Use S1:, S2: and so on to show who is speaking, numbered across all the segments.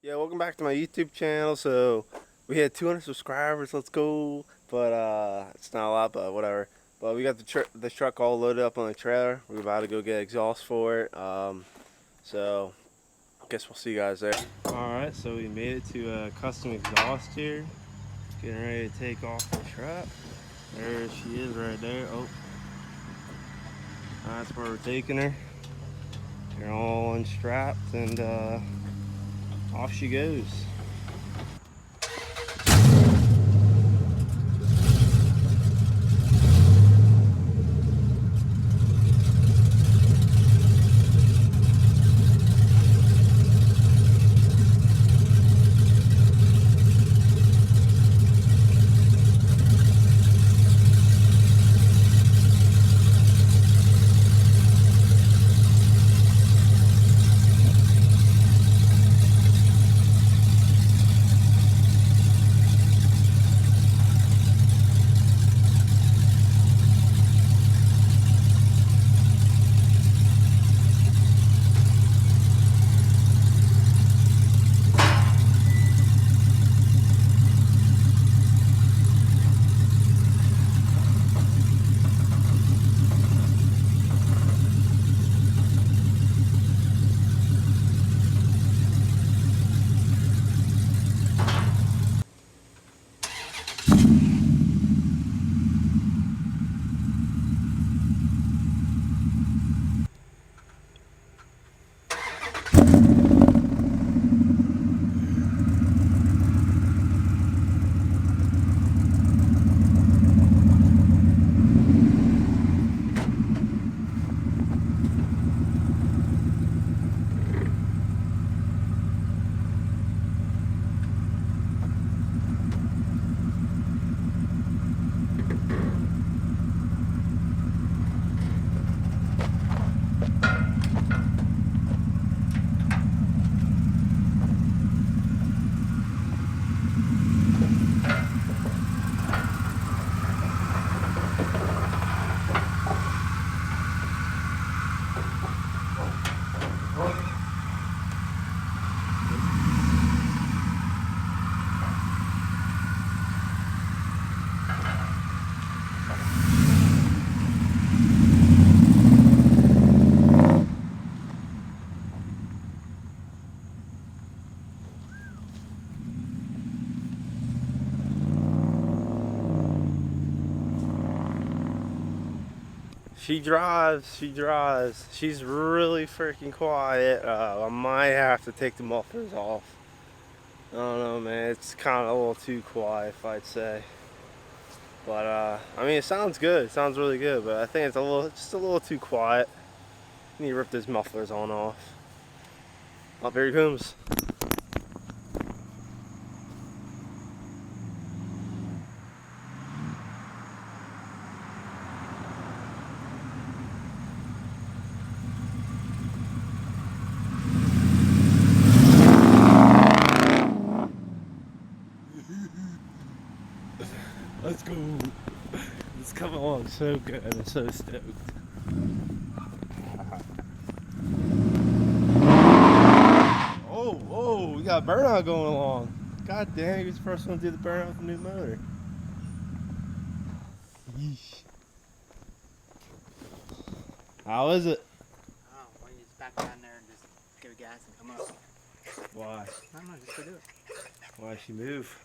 S1: Yeah, welcome back to my YouTube channel. So we had 200 subscribers. Let's go. But it's not a lot, but whatever. But we got the truck all loaded up on the trailer. We're about to go get exhaust for it. So I guess we'll see you guys there. All right, so we made it to custom exhaust here. Getting ready to take off the truck. There she is right there. Oh, that's where we're taking her. They're all unstrapped and off she goes. She drives. She's really freaking quiet. I might have to take the mufflers off. I don't know, man. It's kind of a little too quiet, if I'd say. But I mean, it sounds good. It sounds really good. But I think it's just a little too quiet. Need to rip those mufflers on off. Oh, there he comes. Let's go. It's coming along so good. I'm so stoked. Oh, we got burnout going along. God damn, who's the first one to do the burnout with the new motor? Yeesh. How is it?
S2: Oh, well, you just back down there and just give it gas and come up.
S1: Why?
S2: I don't know, just go do it.
S1: Why'd she move?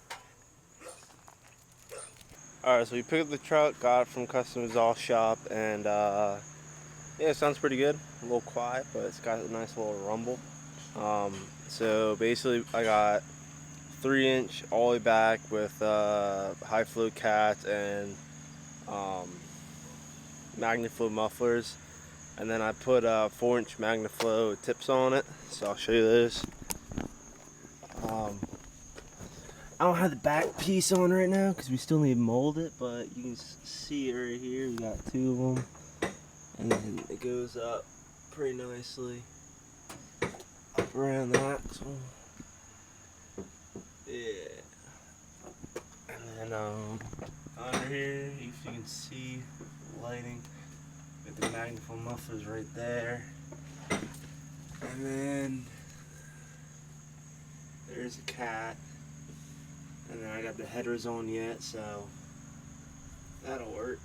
S1: Alright, so we picked up the truck, got it from Custom Exhaust Shop, and yeah, it sounds pretty good. A little quiet, but it's got a nice little rumble. So basically, I got 3-inch all the way back with high flow cats and magniflow mufflers, and then I put 4-inch magniflow tips on it. So I'll show you those. I don't have the back piece on right now because we still need to mold it, but you can see it right here. We got 2 of them, and then it goes up pretty nicely up around that. So, yeah. And then under here, if you can see lighting, got the magniflow mufflers right there, and then is a cat. And then I got the headers on yet, so that'll work.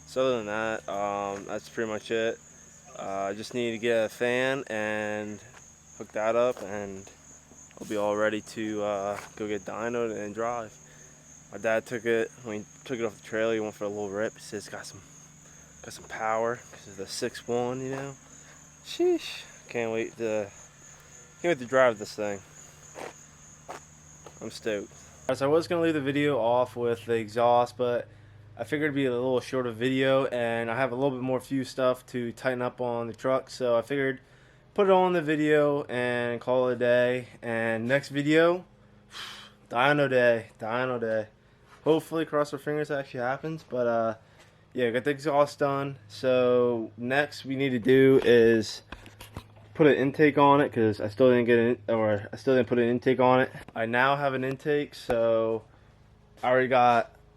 S1: So other than that, that's pretty much it. I just need to get a fan and hook that up, and I'll be all ready to go get dynoed and drive. My dad took it when he took it off the trailer. He went for a little rip. He says it's got some power because of the 6.1, you know. Sheesh! Can't wait to drive this thing. I'm stoked. Alright, so I was gonna leave the video off with the exhaust, but I figured it'd be a little shorter video, and I have a little bit more few stuff to tighten up on the truck, so I figured put it on the video and call it a day. And next video, dyno day. Hopefully, cross our fingers, that actually happens. But yeah, got the exhaust done. So next we need to do is put an intake on it, because I still didn't put an intake on it. I now have an intake, so I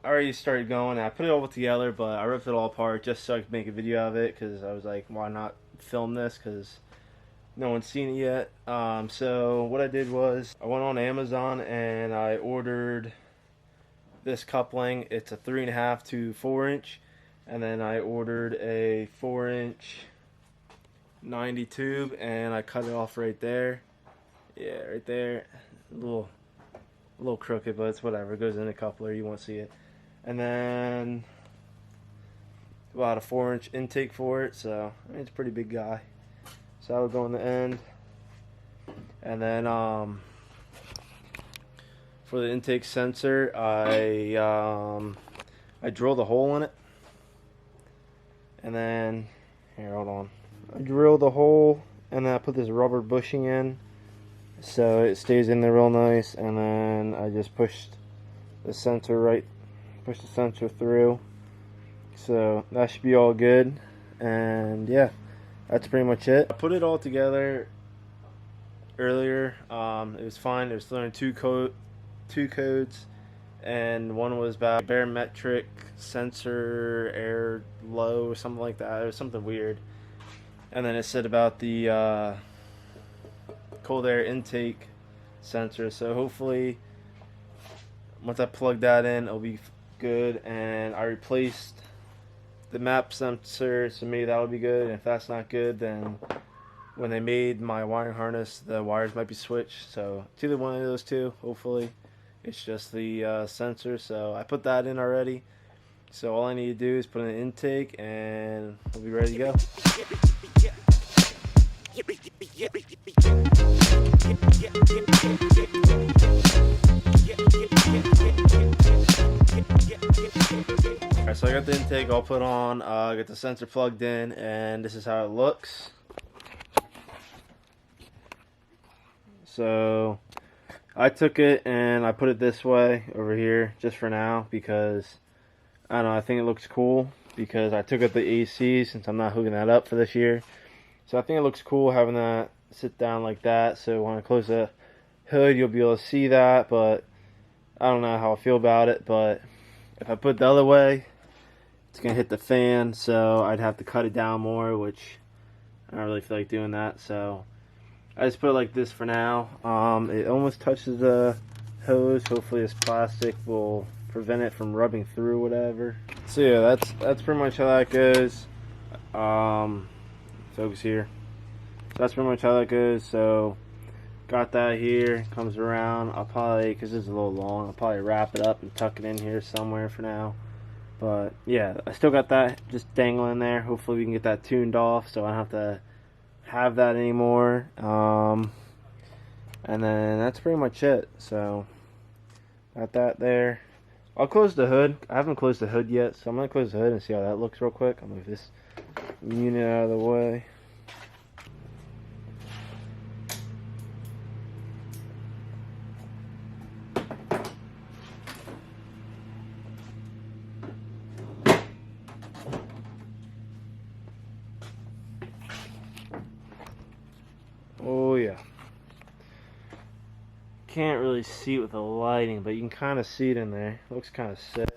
S1: already started going. I put it all together, but I ripped it all apart just so I could make a video of it, because I was like, why not film this, because no one's seen it yet. So what I did was I went on Amazon and I ordered this coupling. It's a 3.5 to 4 inch, and then I ordered a 4 inch 90 tube, and I cut it off right there. Yeah, right there. A little crooked, but it's whatever. It goes in a coupler, you won't see it. And then about a 4 inch intake for it, so I mean, it's a pretty big guy. So that would go in the end. And then for the intake sensor, I drilled a hole in it. And then here, hold on. I drilled a hole, and then I put this rubber bushing in, so it stays in there real nice. And then I just pushed the sensor through, so that should be all good. And yeah, that's pretty much it. I put it all together earlier. It was fine. It was throwing two codes, and one was about barometric sensor air low or something like that. It was something weird. And then it said about the cold air intake sensor. So hopefully once I plug that in, it'll be good. And I replaced the map sensor, so maybe that'll be good. And if that's not good, then when they made my wiring harness, the wires might be switched. So it's either one of those two. Hopefully it's just the sensor. So I put that in already. So all I need to do is put in an intake, and we'll be ready to go. Alright, so I got the intake all put on, I got the sensor plugged in, and this is how it looks. So I took it and I put it this way over here just for now, because I don't know, I think it looks cool, because I took out the AC since I'm not hooking that up for this year. So I think it looks cool having that sit down like that, so when I close the hood you'll be able to see that. But I don't know how I feel about it, but if I put it the other way, it's gonna hit the fan, so I'd have to cut it down more, which I don't really feel like doing that. So I just put it like this for now. It almost touches the hose. Hopefully this plastic will prevent it from rubbing through whatever. So yeah, that's pretty much how that goes. Focus here. So that's pretty much how that goes. So got that here, comes around. I'll probably, because this is a little long, I'll probably wrap it up and tuck it in here somewhere for now. But yeah, I still got that just dangling there. Hopefully we can get that tuned off so I don't have to have that anymore. And then that's pretty much it. So got that there. I'll close the hood. I haven't closed the hood yet, so I'm going to close the hood and see how that looks real quick. I'll move this unit out of the way. Oh yeah. Can't really see it with the lighting, but you can kind of see it in there. It looks kind of sick.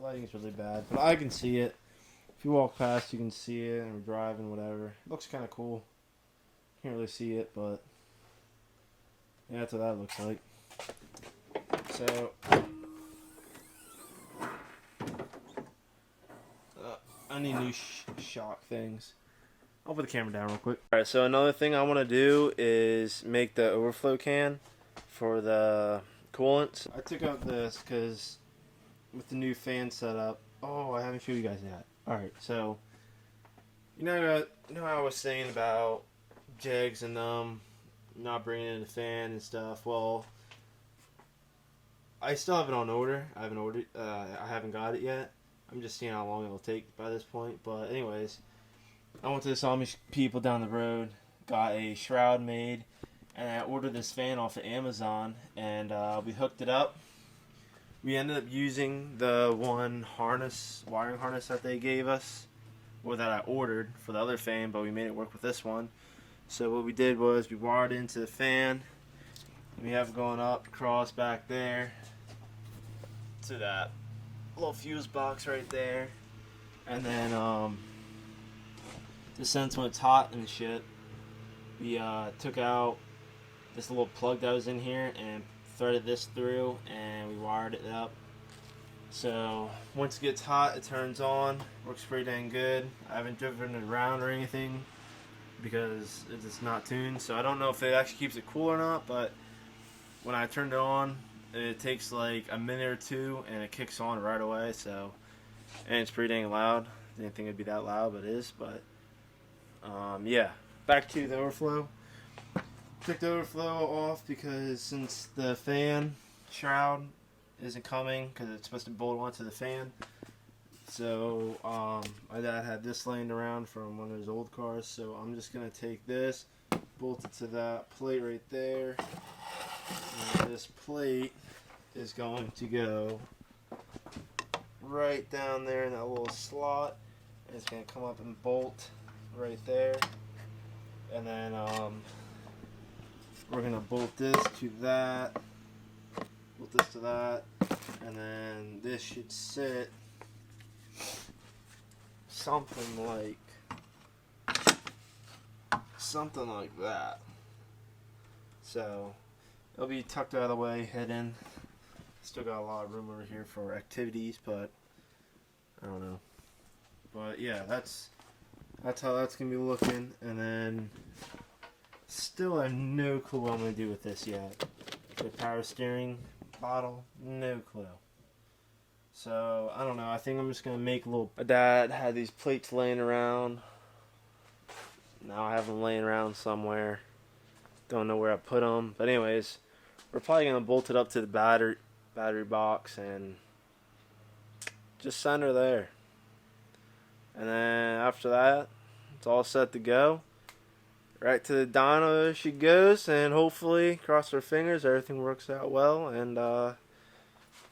S1: Lighting's really bad, but I can see it If you walk past, you can see it, and we're driving, whatever. It looks kind of cool. Can't really see it, but yeah, that's what that looks like. So, I need new shock things. I'll put the camera down real quick. Alright, so another thing I want to do is make the overflow can for the coolant. I took out this because with the new fan setup, oh, I haven't showed you guys yet. Alright, so, you know how I was saying about jigs and not bringing in the fan and stuff. Well, I still have it on order. I haven't got it yet. I'm just seeing how long it'll take by this point. But anyways, I went to the Amish people down the road, got a shroud made, and I ordered this fan off of Amazon, and we hooked it up. We ended up using the one wiring harness that they gave us, or that I ordered for the other fan, but we made it work with this one. So what we did was we wired into the fan. We have it going up across back there to that little fuse box right there, and then just since when it's hot and shit, we took out this little plug that was in here and threaded this through, and we wired it up. So once it gets hot, it turns on. Works pretty dang good. I haven't driven it around or anything because it's not tuned, so I don't know if it actually keeps it cool or not, but when I turned it on, it takes like a minute or two and it kicks on right away. So, and it's pretty dang loud. Didn't think it'd be that loud, but it is. But yeah, back to the overflow. Took the overflow off because since the fan shroud isn't coming because it's supposed to bolt onto the fan, so my dad had this laying around from one of his old cars. So I'm just gonna take this, bolt it to that plate right there. And this plate is going to go right down there in that little slot. And it's going to come up and bolt right there. And then we're going to bolt this to that, bolt this to that, and then this should sit something like that. So it'll be tucked out of the way, hidden. Still got a lot of room over here for activities, but I don't know. But yeah, that's how that's gonna be looking. And then still have no clue what I'm gonna do with this yet. The power steering bottle, no clue. So I don't know. I think I'm just gonna make a little. My dad had these plates laying around. Now I have them laying around somewhere. Don't know where I put them, but anyways, we're probably gonna bolt it up to the battery box and just send her there. And then after that, it's all set to go. Right to the dyno she goes, and hopefully, cross our fingers, everything works out well, and I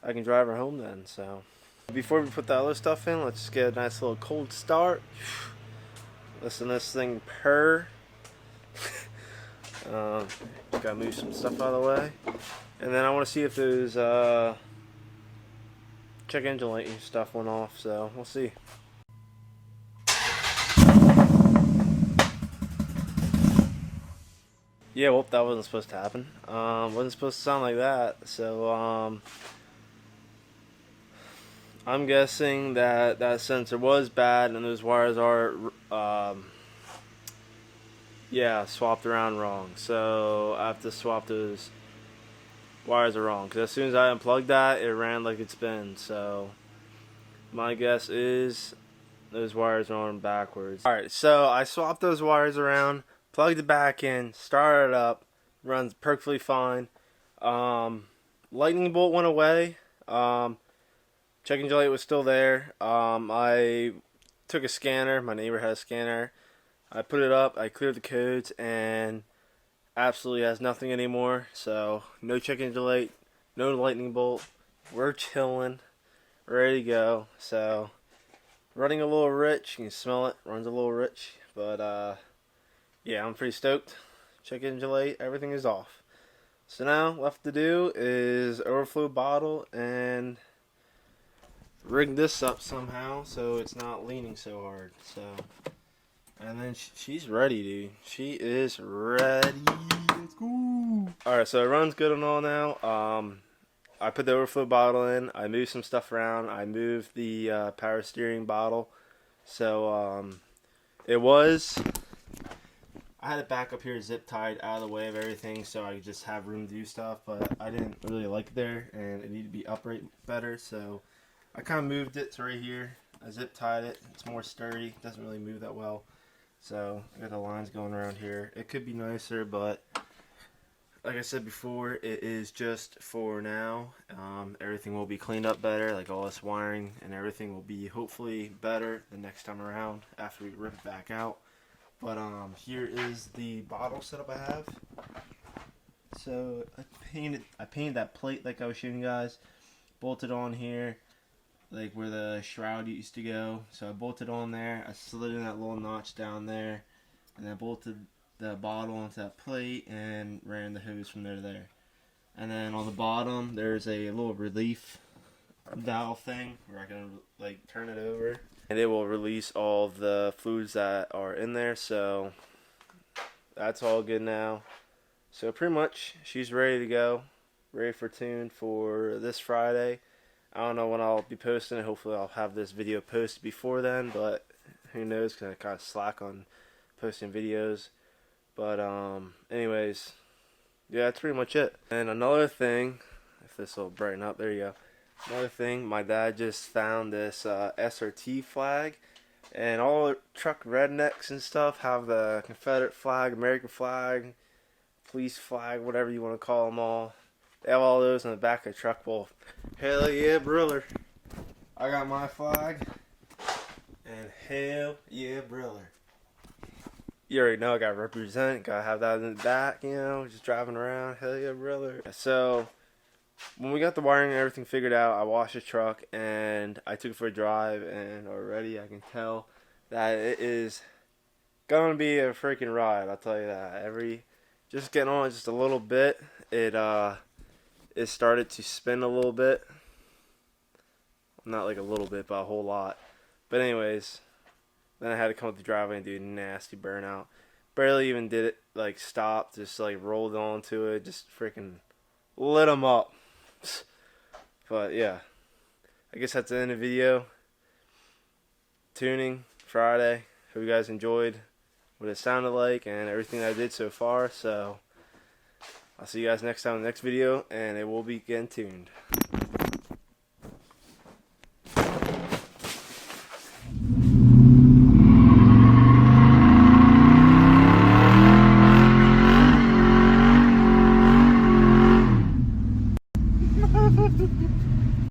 S1: can drive her home then. So before we put the other stuff in, let's just get a nice little cold start. Listen to this thing purr. Just gotta move some stuff out of the way, and then I want to see if those check engine light stuff went off. So we'll see. Yeah, well, that wasn't supposed to happen. Wasn't supposed to sound like that. So I'm guessing that sensor was bad, and those wires are yeah, swapped around wrong. So I have to swap those wires are wrong, because as soon as I unplugged that, it ran like it's been. So my guess is those wires are on backwards. Alright, so I swapped those wires around, plugged it back in, started it up, runs perfectly fine. Lightning bolt went away. Check engine light was still there. I took a scanner, my neighbor had a scanner. I put it up, I cleared the codes, and absolutely has nothing anymore. So no check engine light, no lightning bolt. We're chilling, ready to go. So running a little rich, you can smell it, runs a little rich, but yeah, I'm pretty stoked. Check engine light, everything is off. So now left to do is overflow bottle and rig this up somehow so it's not leaning so hard. So, and then she's ready, dude. She is ready. Let's go. Alright, so it runs good and all now. I put the overflow bottle in. I moved some stuff around. I moved the power steering bottle. So, I had it back up here zip tied out of the way of everything so I could just have room to do stuff, but I didn't really like it there and it needed to be upright better, so I kind of moved it to right here. I zip tied it. It's more sturdy. It doesn't really move that well. So I got the lines going around here. It could be nicer, but like I said before, it is just for now. Everything will be cleaned up better, like all this wiring and everything will be hopefully better the next time around after we rip it back out. But here is the bottle setup I have. So I painted that plate like I was showing you guys, bolted on here, like where the shroud used to go. So I bolted on there. I slid in that little notch down there, and I bolted the bottle onto that plate and ran the hose from there to there. And then on the bottom, there's a little relief valve thing where I can like turn it over, and it will release all of the fluids that are in there. So that's all good now. So pretty much she's ready to go, ready for tune for this Friday. I don't know when I'll be posting it. Hopefully I'll have this video posted before then, but who knows, because I kind of slack on posting videos. But anyways, yeah, that's pretty much it. And another thing, if this will brighten up, there you go. Another thing, my dad just found this SRT flag, and all truck rednecks and stuff have the Confederate flag, American flag, police flag, whatever you want to call them all. They have all those in the back of the truck. Well, hell yeah, brother. I got my flag, and hell yeah, brother. You already know I gotta represent, gotta have that in the back, you know, just driving around. Hell yeah, brother. So when we got the wiring and everything figured out, I washed the truck and I took it for a drive, and already I can tell that it is gonna be a freaking ride. I'll tell you that. Just getting on just a little bit, it started to spin a little bit. Not like a little bit, but a whole lot. But anyways, then I had to come up the driveway and do a nasty burnout. Barely even did it, like stopped, just like rolled onto it, just freaking lit them up. But yeah, I guess that's the end of the video. Tuning Friday. Hope you guys enjoyed what it sounded like and everything I did so far. So I'll see you guys next time in the next video, and it will be getting tuned.